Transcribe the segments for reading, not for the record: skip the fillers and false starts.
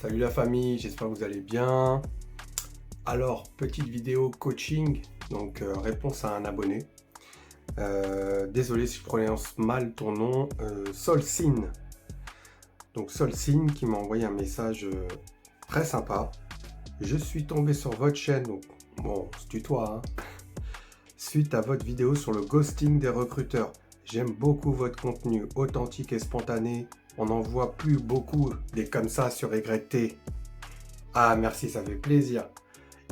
Salut la famille, j'espère que vous allez bien. Alors, petite vidéo coaching, donc réponse à un abonné. Désolé si je prononce mal ton nom, Solcine. Donc Solcine qui m'a envoyé un message très sympa. Je suis tombé sur votre chaîne, donc bon, c'est tutoie, hein, suite à votre vidéo sur le ghosting des recruteurs. J'aime beaucoup votre contenu, authentique et spontané. On n'en voit plus beaucoup des comme ça sur YT. Ah merci, ça fait plaisir.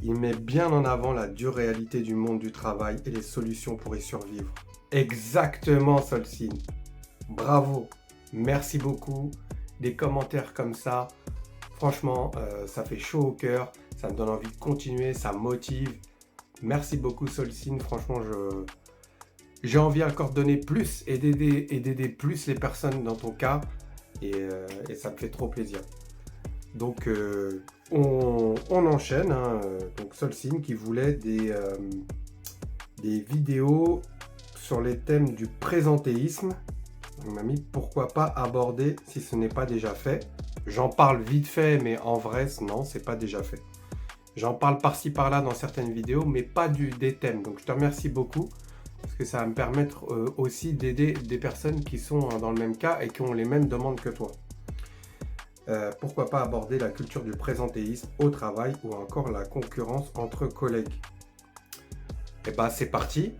Il met bien en avant la dure réalité du monde du travail et les solutions pour y survivre. Exactement, Solcine. Bravo. Merci beaucoup. Des commentaires comme ça, franchement, ça fait chaud au cœur. Ça me donne envie de continuer, ça me motive. Merci beaucoup, Solcine. Franchement, j'ai envie encore de donner plus et d'aider plus les personnes dans ton cas. Et ça me fait trop plaisir. Donc, on enchaîne. Hein, donc, Solcine qui voulait des vidéos sur les thèmes du présentéisme. Il m'a mis pourquoi pas aborder si ce n'est pas déjà fait. J'en parle vite fait, mais en vrai, non, c'est pas déjà fait. J'en parle par-ci par-là dans certaines vidéos, mais pas des thèmes. Donc, je te remercie beaucoup parce que ça va me permettre aussi d'aider des personnes qui sont dans le même cas et qui ont les mêmes demandes que toi. Pourquoi pas aborder la culture du présentéisme au travail ou encore la concurrence entre collègues. Et bah c'est parti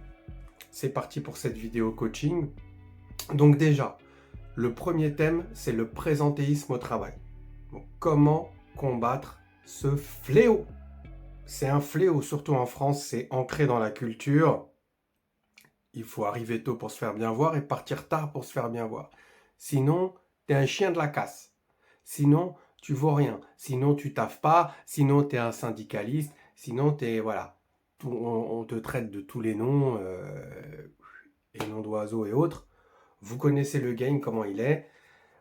pour cette vidéo coaching. Donc déjà, le premier thème, c'est le présentéisme au travail. Donc, comment combattre ce fléau? C'est un fléau, surtout en France, c'est ancré dans la culture. Il faut arriver tôt pour se faire bien voir et partir tard pour se faire bien voir. Sinon, t'es un chien de la casse. Sinon, tu vaux rien. Sinon, tu taffes pas. Sinon, tu es un syndicaliste. Sinon, voilà. On te traite de tous les noms, et noms d'oiseaux et autres. Vous connaissez le game, comment il est.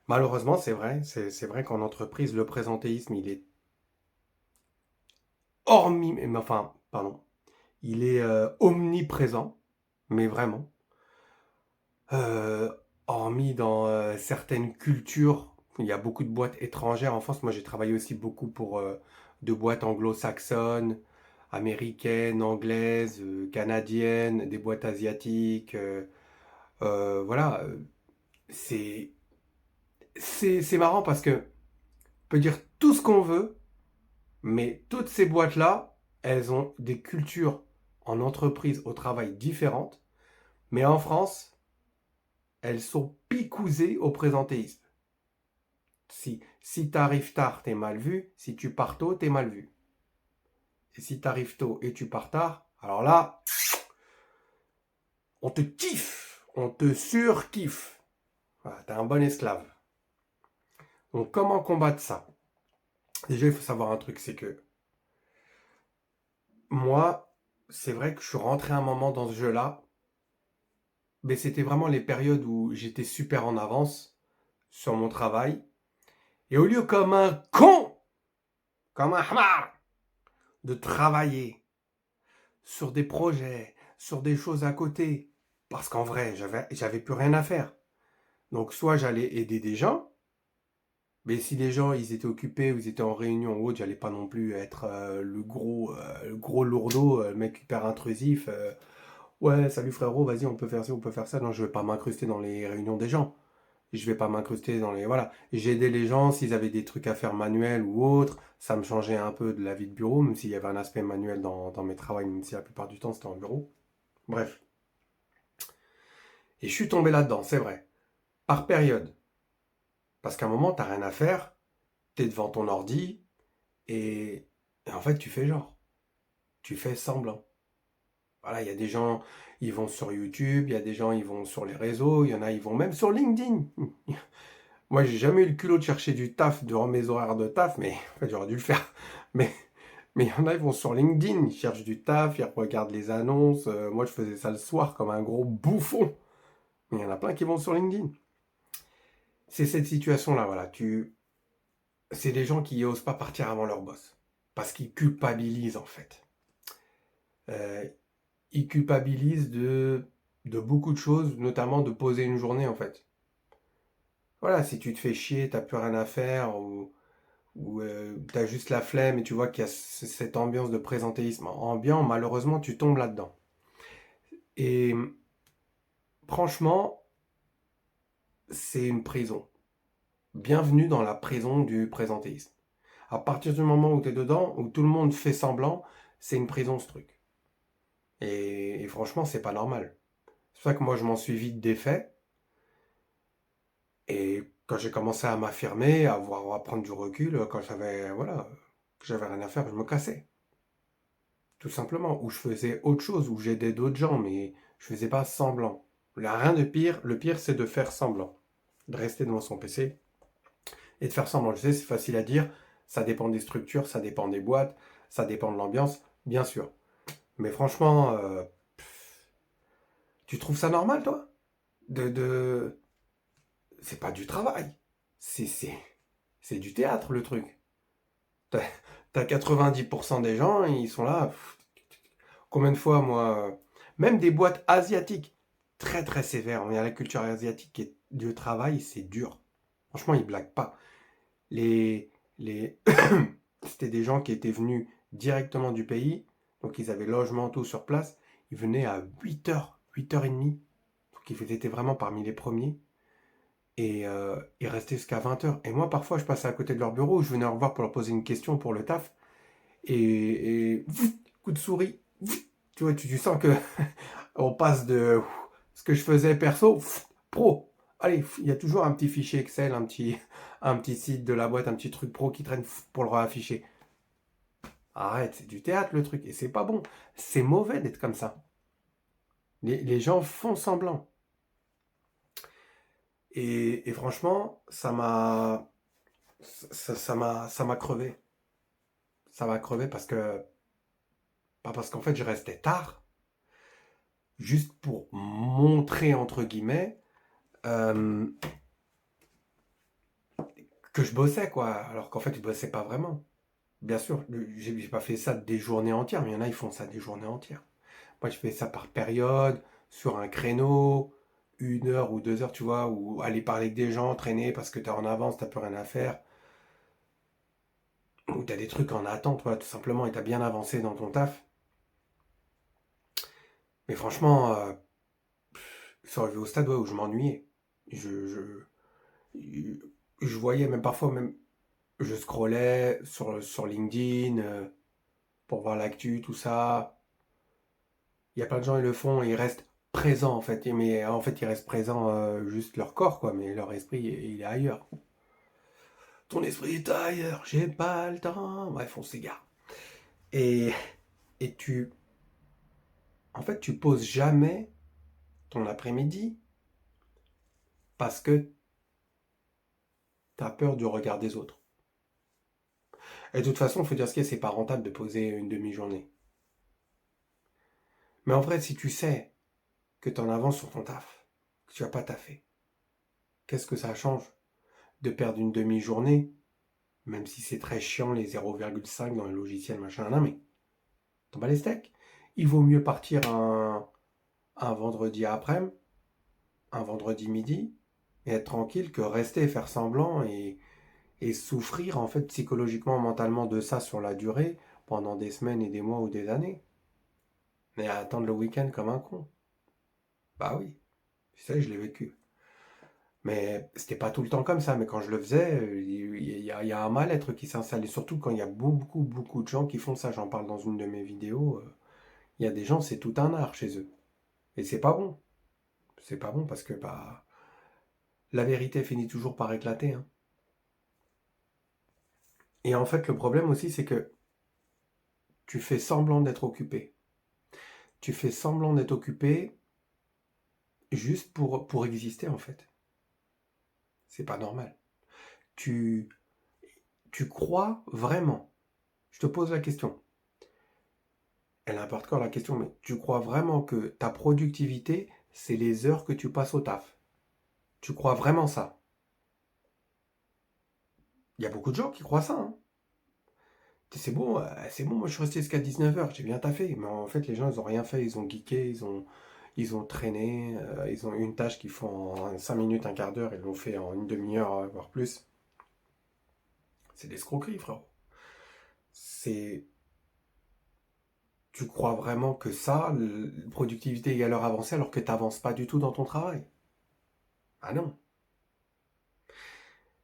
Malheureusement, c'est vrai. C'est vrai qu'en entreprise, le présentéisme, il est il est omniprésent, mais vraiment. Euh, Hormis dans certaines cultures, il y a beaucoup de boîtes étrangères en France. Moi, j'ai travaillé aussi beaucoup pour de boîtes anglo-saxonnes, américaines, anglaises, canadiennes, des boîtes asiatiques. Voilà, c'est c'est marrant parce que on peut dire tout ce qu'on veut, mais toutes ces boîtes-là, elles ont des cultures en entreprise au travail différentes. Mais en France, elles sont picousées au présentéisme. Si tu arrives tard, t'es mal vu. Si tu pars tôt, t'es mal vu. Et si tu arrives tôt et tu pars tard, alors là, on te kiffe. On te surkiffe. Voilà, t'es un bon esclave. Donc comment combattre ça? Déjà, il faut savoir un truc, c'est que moi, c'est vrai que je suis rentré un moment dans ce jeu-là, mais c'était vraiment les périodes où j'étais super en avance sur mon travail. Et au lieu comme un con, comme un hamar, de travailler sur des projets, sur des choses à côté, parce qu'en vrai, j'avais plus rien à faire. Donc soit j'allais aider des gens, mais si les gens ils étaient occupés ou ils étaient en réunion ou autre, j'allais pas non plus être le gros lourdeau, le mec hyper intrusif. Ouais, salut frérot, vas-y, on peut faire ça, on peut faire ça. Non, je vais pas m'incruster dans les réunions des gens. Je vais pas m'incruster dans les... Voilà. J'aidais les gens s'ils avaient des trucs à faire manuels ou autres. Ça me changeait un peu de la vie de bureau, même s'il y avait un aspect manuel dans mes travaux, même si la plupart du temps c'était en bureau. Bref. Et je suis tombé là-dedans, c'est vrai. Par période. Parce qu'à un moment, t'as rien à faire, t'es devant ton ordi, et en fait, tu fais genre. Tu fais semblant. Voilà, il y a des gens, ils vont sur YouTube, il y a des gens, ils vont sur les réseaux, il y en a, ils vont même sur LinkedIn. Moi, j'ai jamais eu le culot de chercher du taf durant mes horaires de taf, mais en fait, j'aurais dû le faire. Mais mais il y en a, ils vont sur LinkedIn, ils cherchent du taf, ils regardent les annonces. Moi, je faisais ça le soir comme un gros bouffon. Mais il y en a plein qui vont sur LinkedIn. C'est cette situation-là, voilà. C'est des gens qui osent pas partir avant leur boss. Parce qu'ils culpabilisent, en fait. Euh, Ils culpabilisent de beaucoup de choses, notamment de poser une journée, en fait. Voilà, si tu te fais chier, t'as plus rien à faire, où tu as juste la flemme et tu vois qu'il y a cette ambiance de présentéisme ambiant, malheureusement, tu tombes là-dedans. Et franchement, c'est une prison. Bienvenue dans la prison du présentéisme. À partir du moment où tu es dedans, où tout le monde fait semblant, c'est une prison ce truc. Et franchement, c'est pas normal. C'est pour ça que moi, je m'en suis vite défait. Et quand j'ai commencé à m'affirmer, à prendre du recul, quand j'avais voilà, que j'avais rien à faire, je me cassais. Tout simplement. Ou je faisais autre chose, ou j'aidais d'autres gens, mais je faisais pas semblant. Il n'y a rien de pire. Le pire, c'est de faire semblant. De rester devant son PC et de faire semblant. Je sais, c'est facile à dire. Ça dépend des structures, ça dépend des boîtes, ça dépend de l'ambiance, bien sûr. Mais franchement, tu trouves ça normal, toi de... C'est pas du travail. C'est, c'est, c'est du théâtre, le truc. T'as, t'as 90% des gens, ils sont là. Combien de fois, moi, même des boîtes asiatiques, très très sévères. Il y a la culture asiatique et du travail, c'est dur. Franchement, ils blaguent pas. Les, les... C'était des gens qui étaient venus directement du pays, donc ils avaient logement, tout sur place. Ils venaient à 8h, 8h30. Donc ils étaient vraiment parmi les premiers. Et ils restaient jusqu'à 20h. Et moi, parfois, je passais à côté de leur bureau, je venais leur voir pour leur poser une question pour le taf. Et coup de souris. Tu vois, tu sens que on passe de ce que je faisais perso, pro. Allez, il y a toujours un petit fichier Excel, un petit site de la boîte, un petit truc pro qui traîne pour le réafficher. Arrête, c'est du théâtre le truc. Et c'est pas bon. C'est mauvais d'être comme ça. Les gens font semblant. Et franchement, ça m'a crevé. Ça m'a crevé parce que, pas parce qu'en fait je restais tard, juste pour montrer entre guillemets euh, que je bossais quoi, alors qu'en fait je bossais pas vraiment. Bien sûr, j'ai pas fait ça des journées entières, mais il y en a ils font ça des journées entières. Moi je fais ça par période, sur un créneau, 1 heure ou 2 heures, tu vois, ou aller parler avec des gens, traîner parce que t'es en avance, t'as plus rien à faire, ou t'as des trucs en attente, toi, tout simplement, et t'as bien avancé dans ton taf. Mais franchement, c'est arrivé au stade ouais, où je m'ennuyais. Je, je, je voyais même parfois, même, je scrollais sur LinkedIn pour voir l'actu, tout ça. Il y a plein de gens, ils le font, ils restent présents en fait. Mais en fait, ils restent présents juste leur corps, quoi. Mais leur esprit, il est ailleurs. Ton esprit est ailleurs, j'ai pas le temps. Bref, on s'égare. Et, et en fait, tu poses jamais ton après-midi parce que t'as peur du regard des autres. Et de toute façon, il faut dire ce qu'il y a, c'est pas rentable de poser une demi-journée. Mais en vrai, si tu sais que tu en avances sur ton taf, que tu vas pas taffer, qu'est-ce que ça change de perdre une demi-journée, même si c'est très chiant les 0,5 dans les logiciels, machin, non mais t'en bats les steaks. Il vaut mieux partir un vendredi après-midi, un vendredi midi, et être tranquille que rester et faire semblant et souffrir en fait psychologiquement, mentalement de ça sur la durée, pendant des semaines et des mois ou des années. Mais à attendre le week-end comme un con. Bah oui, tu sais, je l'ai vécu. Mais c'était pas tout le temps comme ça. Mais quand je le faisais, il y a un mal-être qui s'installe. Et surtout quand il y a beaucoup, beaucoup de gens qui font ça. J'en parle dans une de mes vidéos. Il y a des gens, c'est tout un art chez eux. Et c'est pas bon. C'est pas bon parce que bah, la vérité finit toujours par éclater, hein. Et en fait, le problème aussi, c'est que tu fais semblant d'être occupé. Tu fais semblant d'être occupé juste pour exister, en fait. C'est pas normal. Tu, tu crois vraiment. Je te pose la question. Elle importe quand la question, mais tu crois vraiment que ta productivité, c'est les heures que tu passes au taf? Tu crois vraiment ça? Il y a beaucoup de gens qui croient ça, hein. C'est bon, moi je suis resté jusqu'à 19h, j'ai bien taffé. Mais en fait, les gens, ils ont rien fait, ils ont geeké, ils ont traîné, ils ont eu une tâche qu'ils font en 5 minutes, un quart d'heure, ils l'ont fait en une demi-heure, voire plus. C'est l'escroquerie, frérot. C'est... Tu crois vraiment que ça, productivité égale heure avancée, alors que tu n'avances pas du tout dans ton travail? Ah non.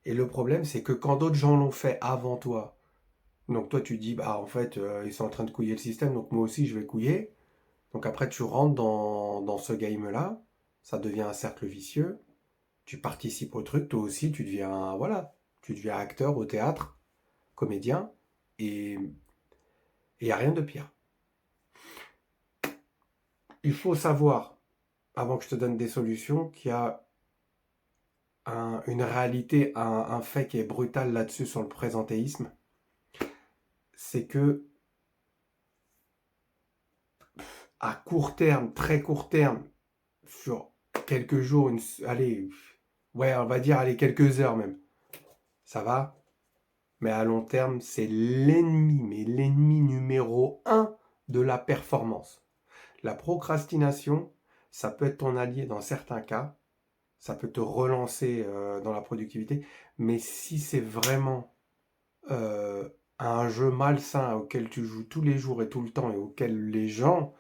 Et le problème, c'est que quand d'autres gens l'ont fait avant toi, donc toi tu dis, bah en fait, ils sont en train de couiller le système, donc moi aussi je vais couiller. Donc après tu rentres dans ce game-là, ça devient un cercle vicieux, tu participes au truc, toi aussi tu deviens, voilà, tu deviens acteur au théâtre, comédien, et il n'y a rien de pire. Il faut savoir, avant que je te donne des solutions, qu'il y a une réalité, un fait qui est brutal là-dessus sur le présentéisme, c'est que à court terme, très court terme, sur quelques jours, allez, ouais, on va dire, allez, quelques heures même, ça va. Mais à long terme, c'est l'ennemi, mais l'ennemi numéro un de la performance. La procrastination, ça peut être ton allié dans certains cas, ça peut te relancer dans la productivité, mais si c'est vraiment euh, un jeu malsain auquel tu joues tous les jours et tout le temps et auquel les gens,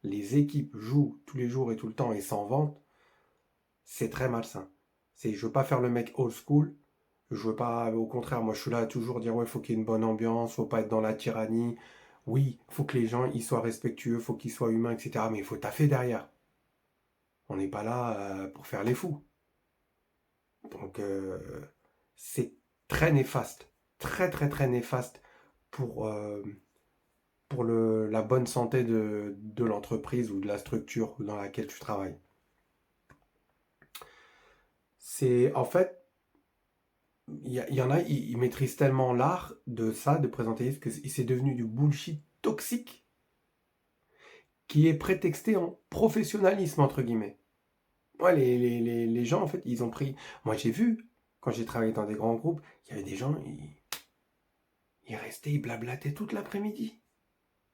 les équipes jouent tous les jours et tout le temps et s'en vantent, c'est très malsain. Je veux pas faire le mec old school. Je veux pas, au contraire, moi je suis là à toujours dire ouais, faut qu'il y ait une bonne ambiance, faut pas être dans la tyrannie. Oui, faut que les gens ils soient respectueux, faut qu'ils soient humains, etc. Mais il faut taffer derrière. On n'est pas là pour faire les fous. Donc c'est très néfaste, très très très néfaste pour, la bonne santé de l'entreprise ou de la structure dans laquelle tu travailles. C'est en fait, il y en a, ils maîtrisent tellement l'art de ça, de présenter, que c'est devenu du bullshit toxique qui est prétexté en professionnalisme, entre guillemets. Ouais, les gens, en fait, ils ont pris... Moi, j'ai vu, quand j'ai travaillé dans des grands groupes, il y avait des gens, ils restaient, ils blablataient toute l'après-midi.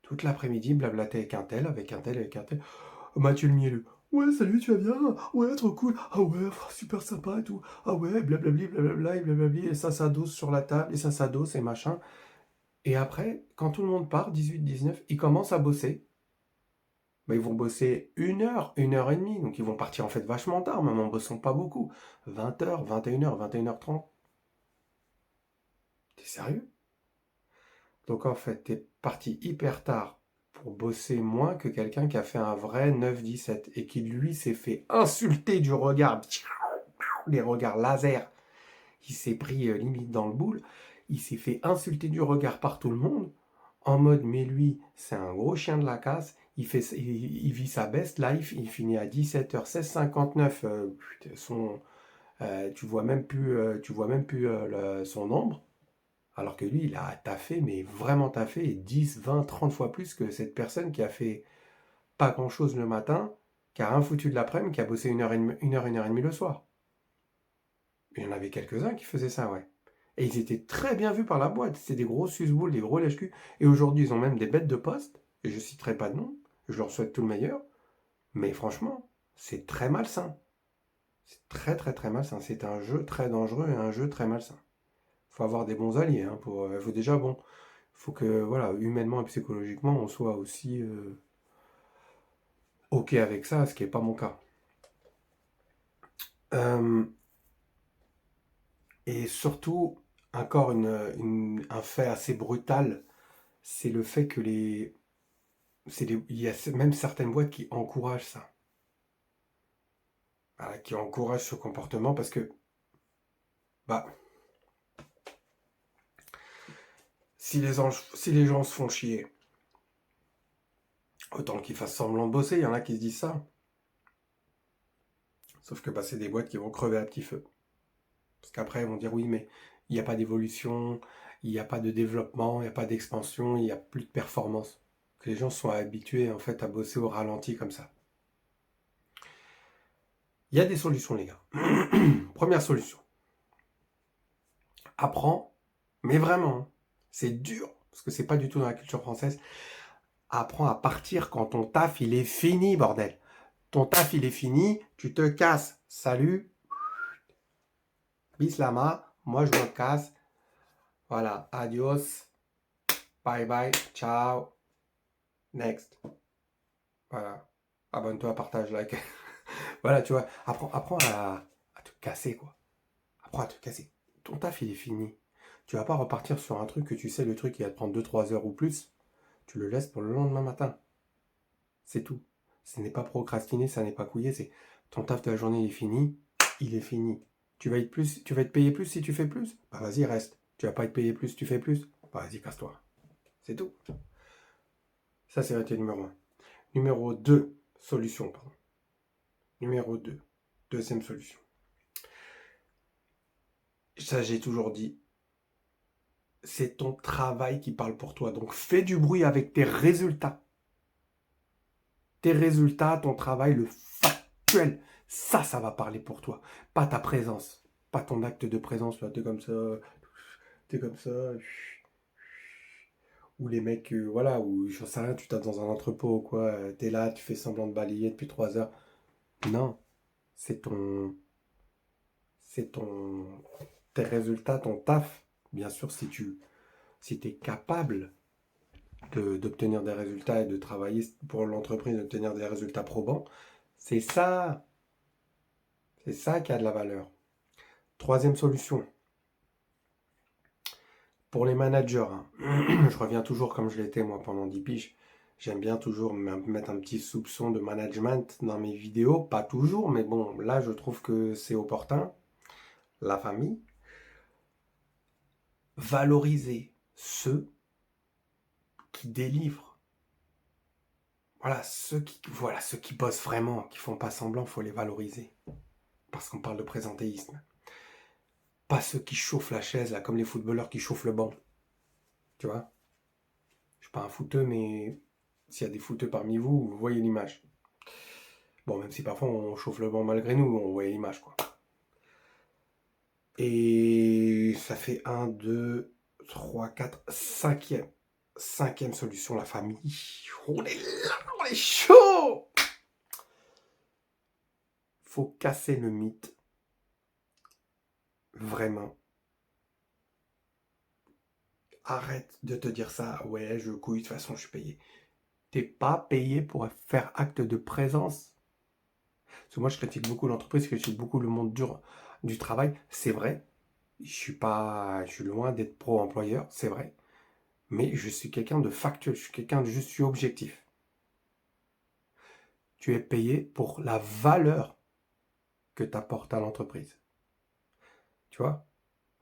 Toute l'après-midi, blablataient avec un tel, avec un tel, avec un tel. Oh, Mathieu le mielleux. Ouais, salut, tu vas bien? Ouais, trop cool. Ah ouais, super sympa et tout. Ah ouais, blablabli, blablabla, et blablabli, et ça dose sur la table, et ça dose, et machin. Et après, quand tout le monde part, 18-19, ils commencent à bosser. Bah, ils vont bosser une heure et demie. Donc ils vont partir en fait vachement tard, même en bossant pas beaucoup. 20h, 21h, 21h30. T'es sérieux? Donc en fait, t'es parti hyper tard pour bosser moins que quelqu'un qui a fait un vrai 9-17 et qui lui s'est fait insulter du regard, les regards laser. Il s'est pris limite dans le boule. Il s'est fait insulter du regard par tout le monde. En mode, mais lui, c'est un gros chien de la casse. Il vit sa best life. Il finit à 17h16, 59. Tu vois même plus son ombre. Alors que lui, il a taffé, mais vraiment taffé, et 10, 20, 30 fois plus que cette personne qui a fait pas grand-chose le matin, qui a rien foutu de l'après-midi, qui a bossé une heure et demie le soir. Il y en avait quelques-uns qui faisaient ça, ouais. Et ils étaient très bien vus par la boîte. C'était des gros susboules, des gros lèche-cul. Et aujourd'hui, ils ont même des bêtes de poste. Et je citerai pas de nom. Je leur souhaite tout le meilleur. Mais franchement, c'est très malsain. C'est très très très malsain. C'est un jeu très dangereux et un jeu très malsain. Faut avoir des bons alliés. Hein, faut déjà, bon, faut que, voilà, humainement et psychologiquement, on soit aussi OK avec ça, ce qui n'est pas mon cas. Euh, et surtout, encore un fait assez brutal, c'est le fait que il y a même certaines boîtes qui encouragent ça. Voilà, qui encouragent ce comportement parce que, bah, si les gens se font chier, autant qu'ils fassent semblant de bosser, il y en a qui se disent ça. Sauf que bah, c'est des boîtes qui vont crever à petit feu. Parce qu'après, ils vont dire oui, mais il n'y a pas d'évolution, il n'y a pas de développement, il n'y a pas d'expansion, il n'y a plus de performance. Que les gens soient habitués en fait à bosser au ralenti comme ça. Il y a des solutions, les gars. Première solution. Apprends, mais vraiment, hein, c'est dur, parce que c'est pas du tout dans la culture française. Apprends à partir quand ton taf il est fini, bordel. Ton taf il est fini, tu te casses. Salut, bislama, moi je me casse. Voilà, adios, bye bye, ciao, next. Voilà, abonne-toi, partage, like. Voilà, tu vois, apprends à te casser, quoi. Apprends à te casser. Ton taf, il est fini. Tu vas pas repartir sur un truc que tu sais, le truc, il va te prendre 2 3 heures ou plus. Tu le laisses pour le lendemain matin. C'est tout. Ce n'est pas procrastiner, ça n'est pas couiller, c'est ton taf de la journée il est fini, il est fini. Tu vas être payé plus si tu fais plus? Bah vas-y, reste. Tu vas pas être payé plus si tu fais plus? Bah vas-y, casse-toi. C'est tout. Ça, c'est été numéro un. Numéro 2, solution, pardon. Numéro 2, deuxième solution. Ça, j'ai toujours dit, c'est ton travail qui parle pour toi. Donc fais du bruit avec tes résultats. Tes résultats, ton travail, le factuel. Ça va parler pour toi. Pas ta présence. Pas ton acte de présence. Là, t'es comme ça. Ou les mecs, voilà, ou j'en sais rien, tu tapes dans un entrepôt ou quoi. T'es là, tu fais semblant de balayer depuis 3 heures. Non, c'est ton. C'est ton. Tes résultats, ton taf. Bien sûr, si t'es capable d'obtenir des résultats et de travailler pour l'entreprise, d'obtenir des résultats probants, c'est ça. C'est ça qui a de la valeur. Troisième solution, pour les managers, hein. Je reviens toujours comme je l'étais moi pendant 10 piges. J'aime bien toujours mettre un petit soupçon de management dans mes vidéos. Pas toujours, mais bon, là je trouve que c'est opportun. La famille. Valoriser ceux qui délivrent. Voilà, ceux qui bossent vraiment, qui font pas semblant, faut les valoriser. Parce qu'on parle de présentéisme. Pas ceux qui chauffent la chaise, là, comme les footballeurs qui chauffent le banc. Tu vois? Je suis pas un footeux, mais s'il y a des footeux parmi vous, vous voyez l'image. Bon, même si parfois on chauffe le banc malgré nous, on voyait l'image, quoi. Et ça fait un, 2, 3, 4, cinquième. Cinquième solution, la famille. On est là, on est chaud. Faut casser le mythe. Vraiment. Arrête de te dire ça. Ouais, je couille, de toute façon, je suis payé. T'es pas payé pour faire acte de présence. Parce que moi, je critique beaucoup l'entreprise, je critique beaucoup le monde du travail. C'est vrai. Je suis loin d'être pro-employeur, c'est vrai. Mais je suis quelqu'un de factuel, je suis objectif. Tu es payé pour la valeur que tu apportes à l'entreprise. Tu vois?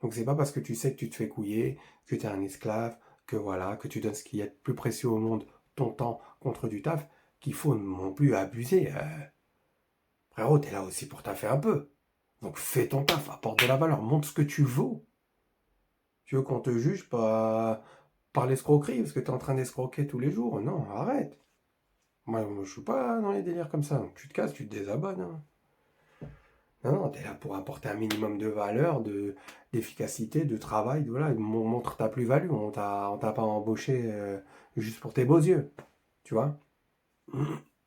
Donc c'est pas parce que tu sais que tu te fais couiller, que tu es un esclave, que voilà, que tu donnes ce qui est le plus précieux au monde, ton temps contre du taf, qu'il faut non plus abuser. Frérot, t'es là aussi pour taffer un peu. Donc fais ton taf, apporte de la valeur, montre ce que tu vaux. Tu veux qu'on te juge par l'escroquerie, parce que tu es en train d'escroquer tous les jours? Non, arrête. Moi, je suis pas dans les délires comme ça. Donc, tu te casses, tu te désabonnes, hein. Non, non, tu es là pour apporter un minimum de valeur, d'efficacité, de travail. Voilà, montre ta plus-value. On t'a pas embauché juste pour tes beaux yeux. Tu vois?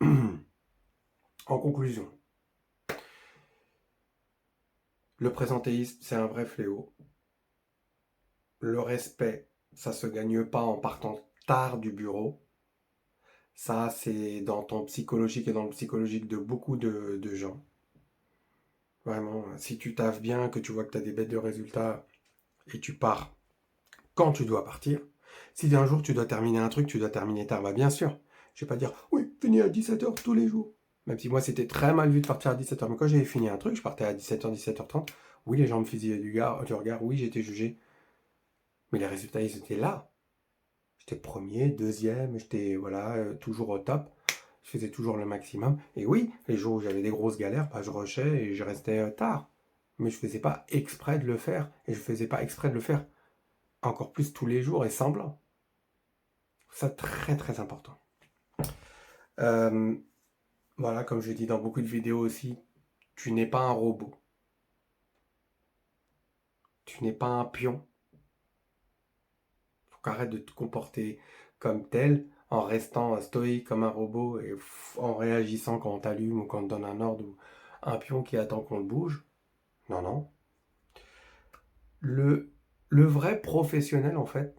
En conclusion, le présentéisme, c'est un vrai fléau. Le respect, ça se gagne pas en partant tard du bureau. Ça, c'est dans ton psychologique et dans le psychologique de beaucoup de gens. Vraiment, si tu taffes bien, que tu vois que tu as des bêtes de résultats et tu pars quand tu dois partir, si un jour tu dois terminer un truc, tu dois terminer tard, bah bien sûr. Je vais pas dire, oui, fini à 17h tous les jours. Même si moi c'était très mal vu de partir à 17h, mais quand j'avais fini un truc, je partais à 17h, 17h30. Oui, les gens me faisaient du regard, oui, j'étais jugé. Mais les résultats, ils étaient là. J'étais premier, deuxième, j'étais voilà, toujours au top. Je faisais toujours le maximum. Et oui, les jours où j'avais des grosses galères, bah, je rushais et je restais tard. Mais je faisais pas exprès de le faire. Et je faisais pas exprès de le faire encore plus tous les jours et semblant. Ça, très très important. Euh, voilà, comme je dis dans beaucoup de vidéos aussi, tu n'es pas un robot. Tu n'es pas un pion. Faut qu'arrête de te comporter comme tel en restant stoïque comme un robot et en réagissant quand on t'allume ou quand on te donne un ordre ou un pion qui attend qu'on le bouge. Non, non. Le, Le vrai professionnel, en fait,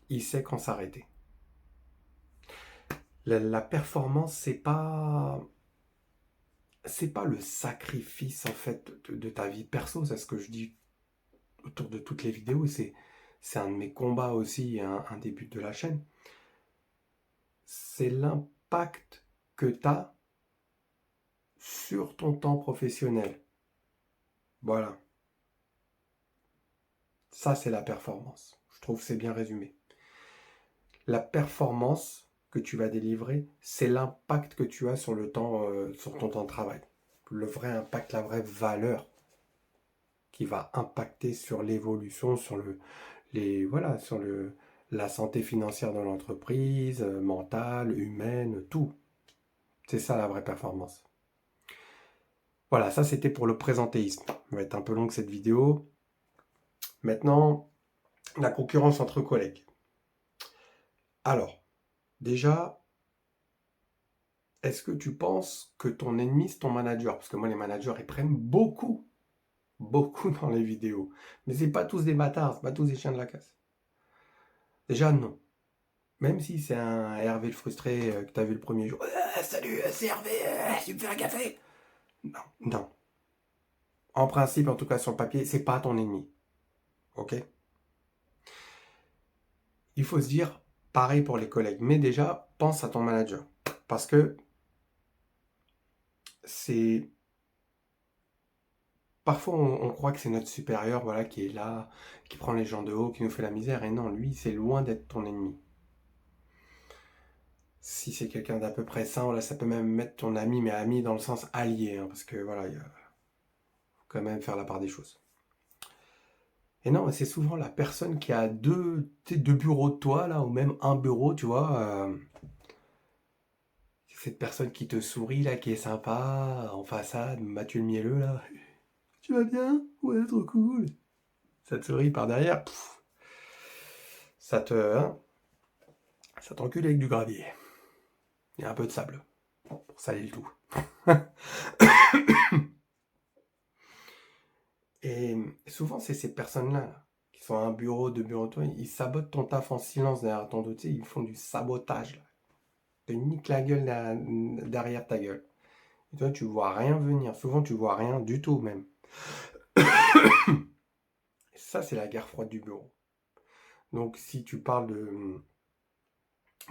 il sait quand s'arrêter. La performance, c'est pas le sacrifice, en fait, de ta vie perso. C'est ce que je dis autour de toutes les vidéos. C'est un de mes combats aussi, un des buts de la chaîne. C'est l'impact que tu as sur ton temps professionnel. Voilà. Ça, c'est la performance. Je trouve que c'est bien résumé. La performance que tu vas délivrer, c'est l'impact que tu as sur le temps, sur ton temps de travail. Le vrai impact, la vraie valeur qui va impacter sur l'évolution, voilà, la santé financière de l'entreprise, mentale, humaine, tout. C'est ça la vraie performance. Voilà, ça c'était pour le présentéisme. Ça va être un peu long cette vidéo. Maintenant, la concurrence entre collègues. Alors, déjà, est-ce que tu penses que ton ennemi, c'est ton manager? Parce que moi, les managers, ils prennent beaucoup dans les vidéos. Mais c'est pas tous des bâtards, c'est pas tous des chiens de la casse. Déjà, non. Même si c'est un Hervé le frustré que tu as vu le premier jour. Salut, c'est Hervé, tu me fais un café? Non, non. En principe, en tout cas sur le papier, c'est pas ton ennemi. Ok? Il faut se dire, pareil pour les collègues. Mais déjà, pense à ton manager. Parce que c'est... Parfois, on croit que c'est notre supérieur, voilà, qui est là, qui prend les gens de haut, qui nous fait la misère. Et non, lui, c'est loin d'être ton ennemi. Si c'est quelqu'un d'à peu près sain, là, ça peut même mettre ton ami, mais ami dans le sens allié, hein, parce que voilà, il faut quand même faire la part des choses. Et non, c'est souvent la personne qui a deux bureaux de toi, là, ou même un bureau, tu vois. Cette personne qui te sourit, là, qui est sympa, en façade, Mathieu le mielleux, là. Tu vas bien? Ouais, trop cool. Ça te sourit par derrière. Ça te, hein, ça t'encule avec du gravier. Il y a un peu de sable pour salir le tout. Et souvent, c'est ces personnes-là là, qui sont à un bureau, deux bureaux de toi, ils sabotent ton taf en silence derrière ton dos. Tu sais, ils font du sabotage. Là. Te niquent la gueule derrière ta gueule. Et toi, tu vois rien venir. Souvent, tu vois rien du tout même. Et ça, c'est la guerre froide du bureau. Donc, si tu parles de...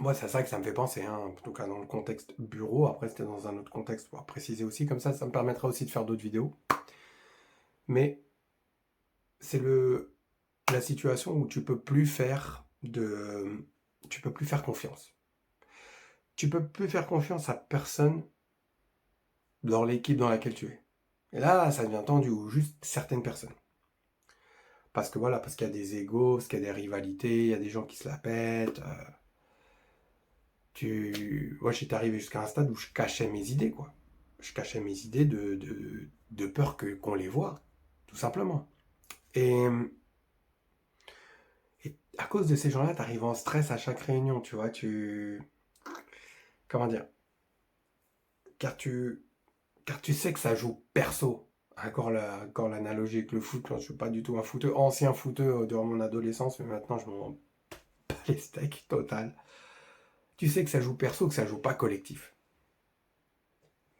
Moi, c'est à ça que ça me fait penser, hein, en tout cas dans le contexte bureau. Après, c'était dans un autre contexte pour préciser aussi. Comme ça me permettra aussi de faire d'autres vidéos. Mais c'est la situation où tu peux plus faire confiance. Tu peux plus faire confiance à personne dans l'équipe dans laquelle tu es. Et là, ça devient tendu, ou juste certaines personnes. Parce que voilà, parce qu'il y a des égos, parce qu'il y a des rivalités, il y a des gens qui se la pètent. Moi, j'étais arrivé jusqu'à un stade où je cachais mes idées, quoi. Je cachais mes idées de peur qu'on les voit, tout simplement. Et, et à cause de ces gens-là, tu arrives en stress à chaque réunion, tu vois. Comment dire? Car tu sais que ça joue perso. Encore l'analogie avec le foot, je ne suis pas du tout un footeux, ancien footeux durant mon adolescence, mais maintenant je m'en bats les steaks total. Tu sais que ça joue perso, que ça joue pas collectif.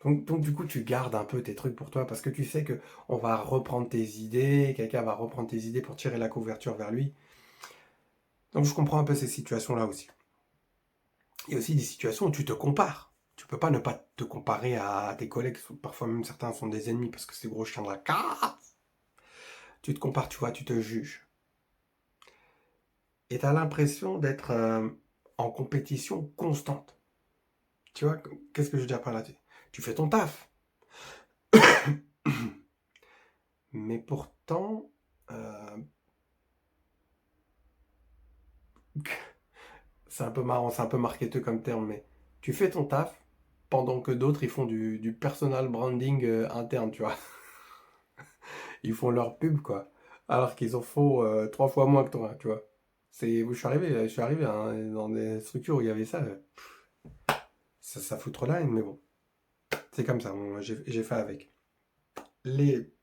Donc du coup, tu gardes un peu tes trucs pour toi parce que tu sais que on va reprendre tes idées, quelqu'un va reprendre tes idées pour tirer la couverture vers lui. Donc je comprends un peu ces situations-là aussi. Il y a aussi des situations où tu te compares. Tu peux pas ne pas te comparer à tes collègues. Parfois même certains sont des ennemis parce que c'est des gros chiens de la casse. Tu te compares, tu vois, tu te juges. Et tu as l'impression d'être en compétition constante. Tu vois, qu'est-ce que je veux dire par là? Tu fais ton taf. Mais pourtant, euh, c'est un peu marrant, c'est un peu marketeux comme terme, mais tu fais ton taf pendant que d'autres ils font du personal branding interne, tu vois. Ils font leur pub, quoi. Alors qu'ils en font 3 fois moins que toi, tu vois. Je suis arrivé hein, dans des structures où il y avait ça. Ça fout trop la haine, mais bon. C'est comme ça, j'ai fait avec. Les...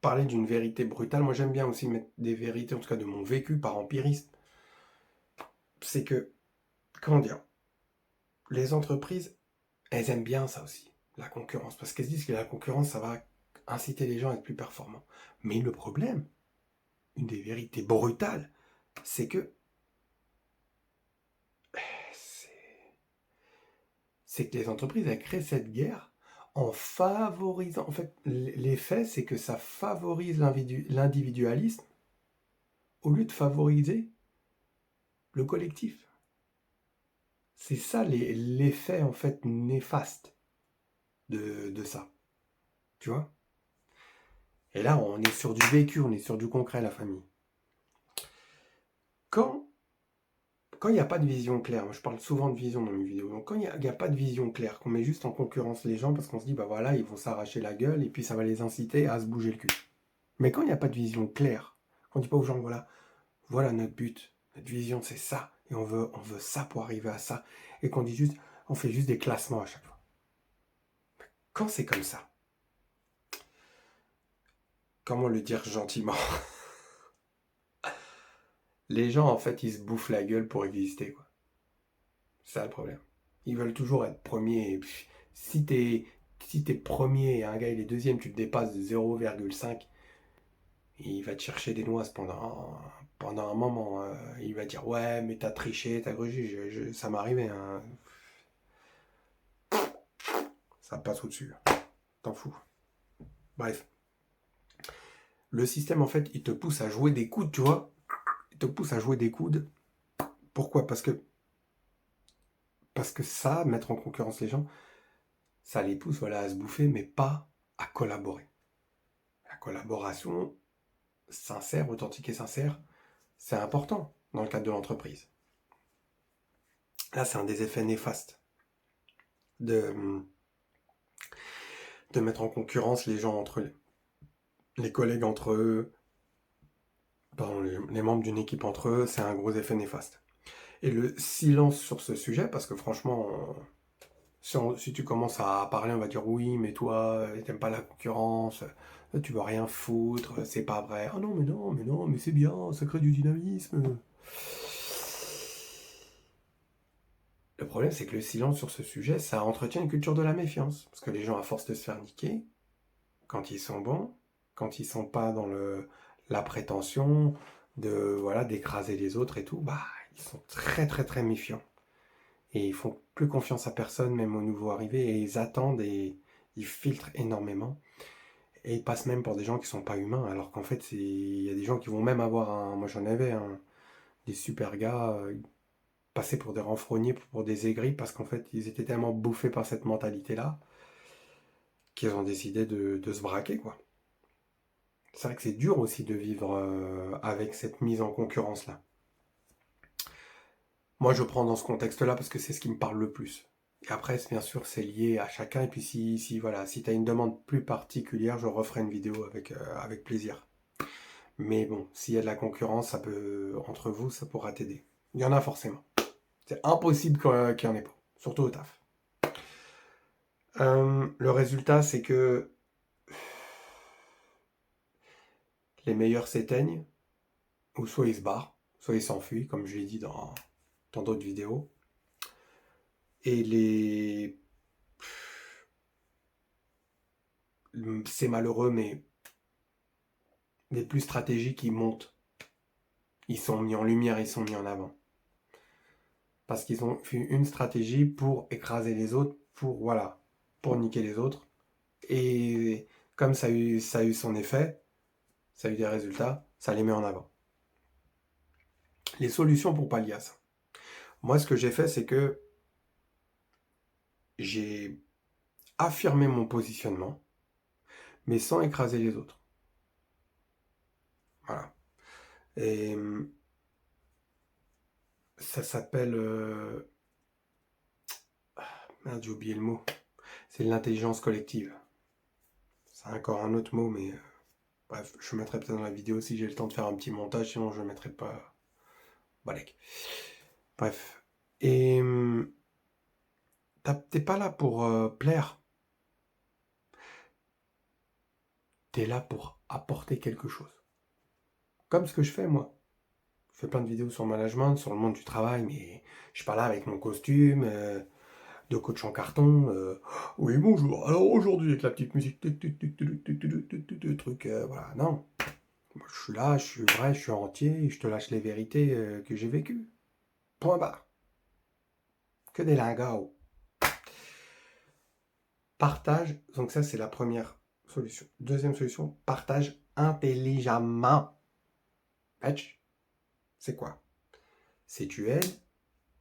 parlais d'une vérité brutale. Moi, j'aime bien aussi mettre des vérités, en tout cas de mon vécu par empirisme. C'est que, comment dire, les entreprises, elles aiment bien ça aussi, la concurrence. Parce qu'elles se disent que la concurrence, ça va inciter les gens à être plus performants. Mais le problème, une des vérités brutales, c'est que c'est que les entreprises, elles créent cette guerre en favorisant... En fait, l'effet, c'est que ça favorise l'individualisme au lieu de favoriser le collectif. C'est ça l'effet, en fait, néfaste de ça. Tu vois? Et là, on est sur du vécu, on est sur du concret, la famille. Quand il n'y a pas de vision claire, moi je parle souvent de vision dans mes vidéos, donc quand il n'y a pas de vision claire, qu'on met juste en concurrence les gens parce qu'on se dit, bah voilà, ils vont s'arracher la gueule et puis ça va les inciter à se bouger le cul. Mais quand il n'y a pas de vision claire, qu'on ne dit pas aux gens, voilà notre but, notre vision c'est ça, et on veut ça pour arriver à ça, et qu'on dit juste, on fait juste des classements à chaque fois. Quand c'est comme ça, comment le dire gentiment? Les gens en fait ils se bouffent la gueule pour exister, quoi. C'est ça le problème. Ils veulent toujours être premiers. Et puis, si t'es premier et un gars il est deuxième, tu te dépasses de 0,5, il va te chercher des noises pendant un moment. Il va dire ouais mais t'as triché, t'as grugé, ça m'est arrivé. Hein. Ça passe au-dessus. T'en fous. Bref. Le système en fait il te pousse à jouer des coudes, tu vois. Il te pousse à jouer des coudes. Pourquoi? Parce que ça, mettre en concurrence les gens, ça les pousse voilà, à se bouffer, mais pas à collaborer. La collaboration sincère, authentique et sincère, c'est important dans le cadre de l'entreprise. Là, c'est un des effets néfastes de mettre en concurrence les gens entre eux, les collègues entre eux, pardon, les membres d'une équipe entre eux, c'est un gros effet néfaste. Et le silence sur ce sujet, parce que franchement, si tu commences à parler, on va dire oui, mais toi, t'aimes pas la concurrence, tu veux rien foutre, c'est pas vrai. Ah non, mais c'est bien, ça crée du dynamisme. Le problème, c'est que le silence sur ce sujet, ça entretient une culture de la méfiance. Parce que les gens, à force de se faire niquer, quand ils sont bons, quand ils sont pas dans la prétention d'écraser les autres et tout, bah, ils sont très très très méfiants. Et ils font plus confiance à personne, même aux nouveaux arrivés, et ils attendent et ils filtrent énormément. Et ils passent même pour des gens qui sont pas humains, alors qu'en fait, il y a des gens qui vont même avoir moi j'en avais, des super gars, passer pour des renfrogniers, pour des aigris, parce qu'en fait, ils étaient tellement bouffés par cette mentalité-là, qu'ils ont décidé de se braquer, quoi. C'est vrai que c'est dur aussi de vivre avec cette mise en concurrence-là. Moi, je prends dans ce contexte-là parce que c'est ce qui me parle le plus. Et après, bien sûr, c'est lié à chacun. Et puis, si tu as une demande plus particulière, je referai une vidéo avec plaisir. Mais bon, s'il y a de la concurrence, entre vous, ça pourra t'aider. Il y en a forcément. C'est impossible qu'il n'y en ait pas. Surtout au taf. Le résultat, c'est que les meilleurs s'éteignent, ou soit ils se barrent, soit ils s'enfuient, comme je l'ai dit dans d'autres vidéos. Et c'est malheureux, mais les plus stratégiques, ils montent. Ils sont mis en lumière, ils sont mis en avant. Parce qu'ils ont fait une stratégie pour écraser les autres, pour niquer les autres. Et comme ça a eu son effet, ça a eu des résultats, ça les met en avant. Les solutions pour pallier à ça. Moi, ce que j'ai fait, c'est que j'ai affirmé mon positionnement, mais sans écraser les autres. Voilà. Et ça s'appelle... merde, j'ai oublié le mot. C'est l'intelligence collective. C'est encore un autre mot, mais... bref, je mettrai peut-être dans la vidéo si j'ai le temps de faire un petit montage, sinon je ne mettrai pas... Balek. Bref. Et... t'es pas là pour plaire. tu es là pour apporter quelque chose. Comme ce que je fais, moi. Je fais plein de vidéos sur le management, sur le monde du travail, mais je suis pas là avec mon costume de coach en carton. Oui, bonjour. Alors aujourd'hui, avec la petite musique, truc, voilà. Non. Moi, je suis là, je suis vrai, je suis entier, et je te lâche les vérités que j'ai vécues. Point barre. Que des lingots. Partage, donc ça c'est la première solution. Deuxième solution, partage intelligemment. Patch, c'est quoi? C'est tu aides,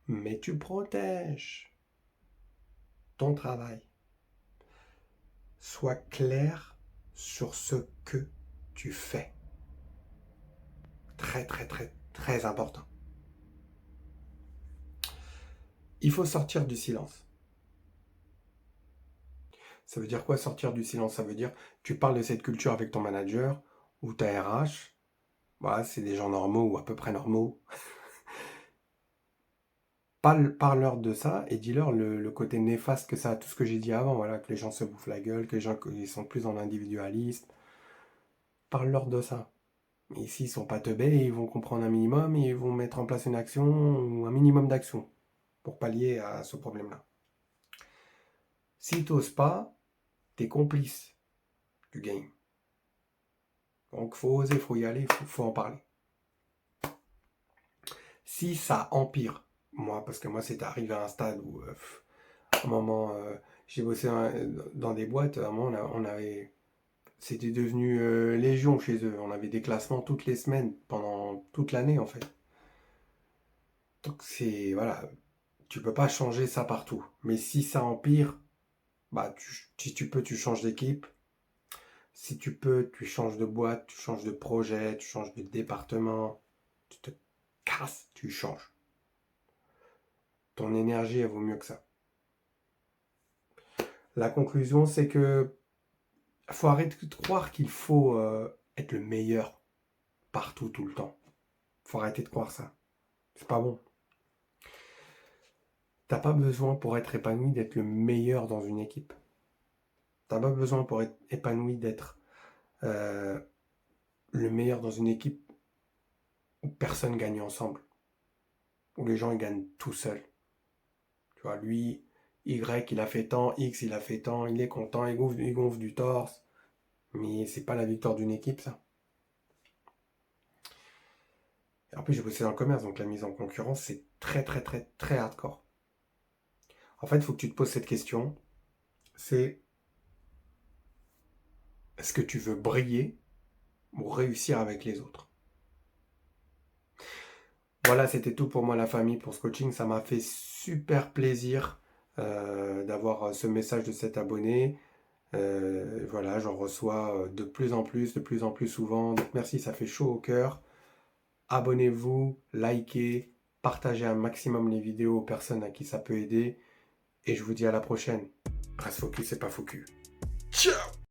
mais tu protèges ton travail. Sois clair sur ce que tu fais. Très très très très important. Il faut sortir du silence. Ça veut dire quoi sortir du silence? Ça veut dire tu parles de cette culture avec ton manager ou ta RH. Voilà, c'est des gens normaux ou à peu près normaux. Parle-leur de ça et dis-leur le côté néfaste que ça a, tout ce que j'ai dit avant, voilà, que les gens se bouffent la gueule, que les gens ils sont plus dans l'individualisme. Parle-leur de ça. Et s'ils sont pas teubés, ils vont comprendre un minimum et ils vont mettre en place une action ou un minimum d'action pour pallier à ce problème-là. Si t'oses pas, t'es complice du game. Donc faut oser, faut y aller, faut en parler. Si ça empire, moi, parce que moi c'est arrivé à un stade où, à un moment, j'ai bossé dans des boîtes, à un moment on avait, c'était devenu légion chez eux. On avait des classements toutes les semaines, pendant toute l'année en fait. Donc c'est, voilà, tu peux pas changer ça partout. Mais si ça empire, bah si tu peux, tu changes d'équipe. Si tu peux, tu changes de boîte, tu changes de projet, tu changes de département. Tu te casses, tu changes. Ton énergie, elle vaut mieux que ça. La conclusion, c'est que faut arrêter de croire qu'il faut être le meilleur partout, tout le temps. Faut arrêter de croire ça. C'est pas bon. T'as pas besoin pour être épanoui d'être le meilleur dans une équipe. T'as pas besoin pour être épanoui d'être le meilleur dans une équipe où personne gagne ensemble. Où les gens ils gagnent tout seuls. Tu vois, lui, Y, il a fait tant, X, il a fait tant, il est content, il gonfle du torse. Mais c'est pas la victoire d'une équipe, ça. Et en plus, j'ai bossé dans le commerce, donc la mise en concurrence, c'est très, très, très, très hardcore. En fait, il faut que tu te poses cette question. C'est, est-ce que tu veux briller ou réussir avec les autres? Voilà, c'était tout pour moi la famille, pour ce coaching. Ça m'a fait super plaisir d'avoir ce message de cet abonné. Voilà, j'en reçois de plus en plus souvent. Donc merci, ça fait chaud au cœur. Abonnez-vous, likez, partagez un maximum les vidéos aux personnes à qui ça peut aider. Et je vous dis à la prochaine. Reste focus, c'est pas focus. Ciao!